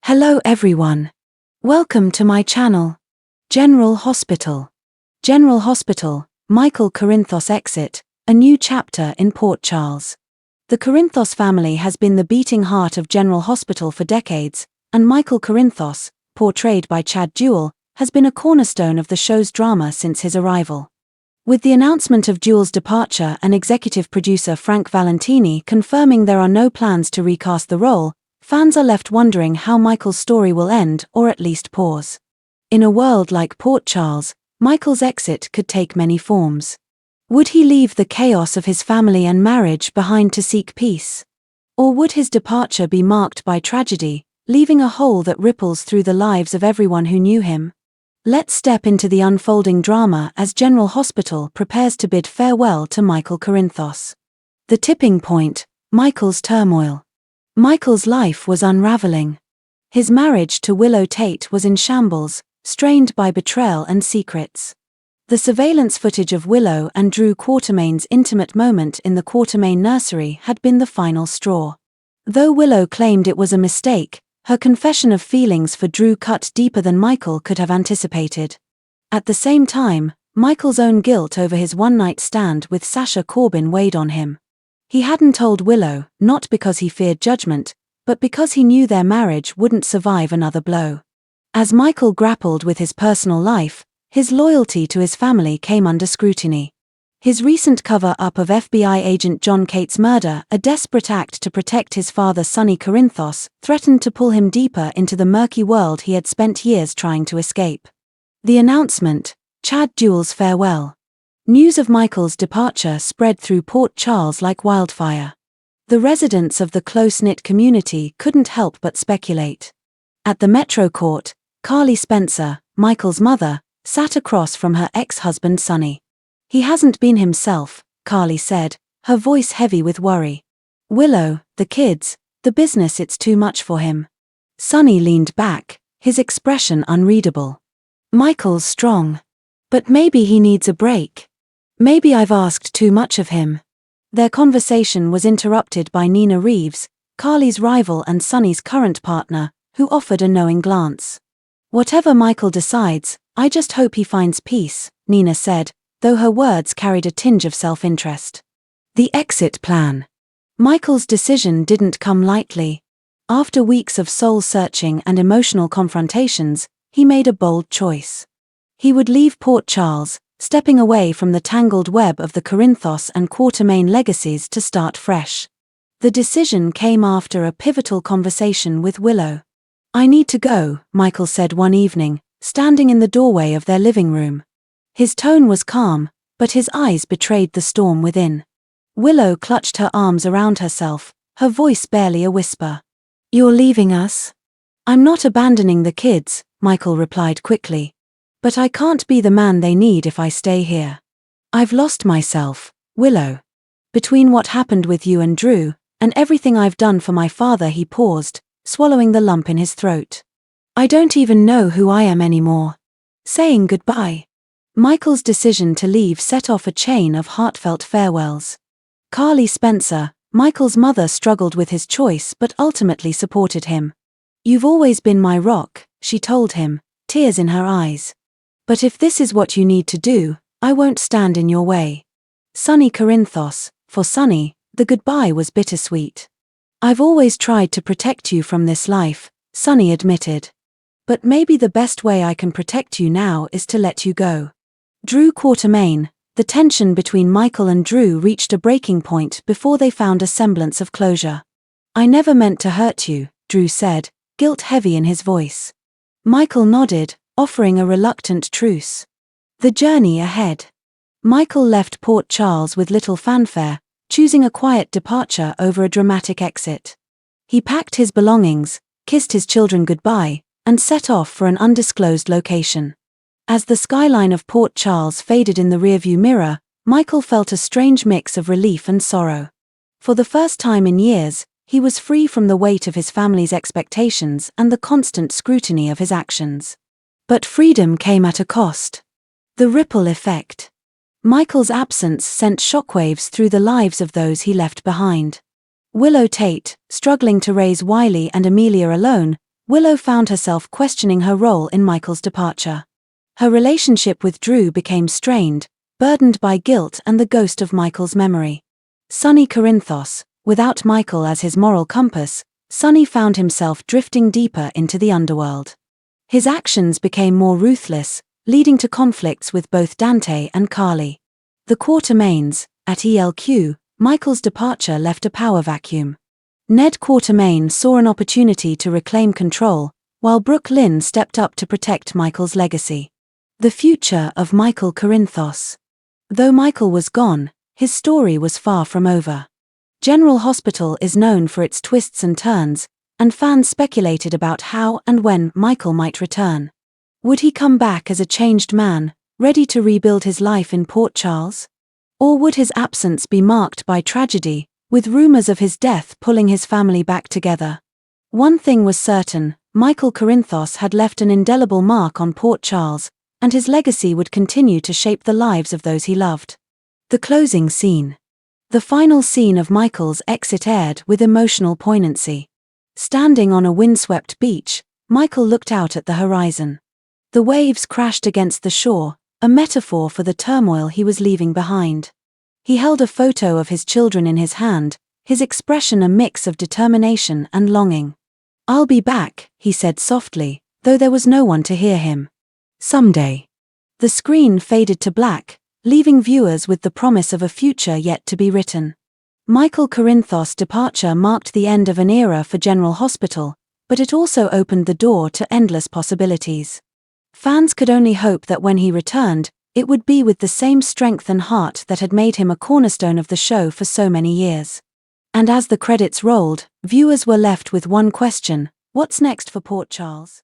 Hello everyone. Welcome to my channel. General Hospital. General Hospital, Michael Corinthos exit, a new chapter in Port Charles. The Corinthos family has been the beating heart of General Hospital for decades, and Michael Corinthos, portrayed by Chad Duell, has been a cornerstone of the show's drama since his arrival. With the announcement of Duell's departure and executive producer Frank Valentini confirming there are no plans to recast the role, fans are left wondering how Michael's story will end, or at least pause. In a world like Port Charles, Michael's exit could take many forms. Would he leave the chaos of his family and marriage behind to seek peace? Or would his departure be marked by tragedy, leaving a hole that ripples through the lives of everyone who knew him? Let's step into the unfolding drama as General Hospital prepares to bid farewell to Michael Corinthos. The tipping point, Michael's turmoil. Michael's life was unraveling. His marriage to Willow Tate was in shambles, strained by betrayal and secrets. The surveillance footage of Willow and Drew Quartermain's intimate moment in the Quartermain nursery had been the final straw. Though Willow claimed it was a mistake, her confession of feelings for Drew cut deeper than Michael could have anticipated. At the same time, Michael's own guilt over his one-night stand with Sasha Corbin weighed on him. He hadn't told Willow, not because he feared judgment, but because he knew their marriage wouldn't survive another blow. As Michael grappled with his personal life, his loyalty to his family came under scrutiny. His recent cover-up of FBI agent John Cate's murder, a desperate act to protect his father Sonny Corinthos, threatened to pull him deeper into the murky world he had spent years trying to escape. The announcement, Chad Duell's farewell. News of Michael's departure spread through Port Charles like wildfire. The residents of the close-knit community couldn't help but speculate. At the Metro Court, Carly Spencer, Michael's mother, sat across from her ex-husband Sonny. "He hasn't been himself," Carly said, her voice heavy with worry. "Willow, the kids, the business, it's too much for him." Sonny leaned back, his expression unreadable. "Michael's strong. But maybe he needs a break. Maybe I've asked too much of him." Their conversation was interrupted by Nina Reeves, Carly's rival and Sonny's current partner, who offered a knowing glance. "Whatever Michael decides, I just hope he finds peace," Nina said, though her words carried a tinge of self-interest. The exit plan. Michael's decision didn't come lightly. After weeks of soul-searching and emotional confrontations, he made a bold choice. He would leave Port Charles, stepping away from the tangled web of the Corinthos and Quartermain legacies to start fresh. The decision came after a pivotal conversation with Willow. "I need to go," Michael said one evening, standing in the doorway of their living room. His tone was calm, but his eyes betrayed the storm within. Willow clutched her arms around herself, her voice barely a whisper. "You're leaving us?" "I'm not abandoning the kids," Michael replied quickly. "But I can't be the man they need if I stay here. I've lost myself, Willow. Between what happened with you and Drew, and everything I've done for my father." He paused, swallowing the lump in his throat. "I don't even know who I am anymore." Saying goodbye. Michael's decision to leave set off a chain of heartfelt farewells. Carly Spencer, Michael's mother, struggled with his choice but ultimately supported him. "You've always been my rock," she told him, tears in her eyes. "But if this is what you need to do, I won't stand in your way." Sonny Corinthos. For Sonny, the goodbye was bittersweet. "I've always tried to protect you from this life," Sonny admitted. "But maybe the best way I can protect you now is to let you go." Drew Quartermain. The tension between Michael and Drew reached a breaking point before they found a semblance of closure. "I never meant to hurt you," Drew said, guilt heavy in his voice. Michael nodded, offering a reluctant truce. The journey ahead. Michael left Port Charles with little fanfare, choosing a quiet departure over a dramatic exit. He packed his belongings, kissed his children goodbye, and set off for an undisclosed location. As the skyline of Port Charles faded in the rearview mirror, Michael felt a strange mix of relief and sorrow. For the first time in years, he was free from the weight of his family's expectations and the constant scrutiny of his actions. But freedom came at a cost. The ripple effect. Michael's absence sent shockwaves through the lives of those he left behind. Willow Tate, struggling to raise Wiley and Amelia alone, Willow found herself questioning her role in Michael's departure. Her relationship with Drew became strained, burdened by guilt and the ghost of Michael's memory. Sonny Corinthos, without Michael as his moral compass, Sonny found himself drifting deeper into the underworld. His actions became more ruthless, leading to conflicts with both Dante and Carly. The Quatermains, at ELQ, Michael's departure left a power vacuum. Ned Quatermain saw an opportunity to reclaim control, while Brooke Lynn stepped up to protect Michael's legacy. The future of Michael Corinthos. Though Michael was gone, his story was far from over. General Hospital is known for its twists and turns, and fans speculated about how and when Michael might return. Would he come back as a changed man, ready to rebuild his life in Port Charles? Or would his absence be marked by tragedy, with rumors of his death pulling his family back together? One thing was certain, Michael Corinthos had left an indelible mark on Port Charles, and his legacy would continue to shape the lives of those he loved. The closing scene. The final scene of Michael's exit aired with emotional poignancy. Standing on a windswept beach, Michael looked out at the horizon. The waves crashed against the shore, a metaphor for the turmoil he was leaving behind. He held a photo of his children in his hand, his expression a mix of determination and longing. "I'll be back," he said softly, though there was no one to hear him. "Someday." The screen faded to black, leaving viewers with the promise of a future yet to be written. Michael Corinthos' departure marked the end of an era for General Hospital, but it also opened the door to endless possibilities. Fans could only hope that when he returned, it would be with the same strength and heart that had made him a cornerstone of the show for so many years. And as the credits rolled, viewers were left with one question: what's next for Port Charles?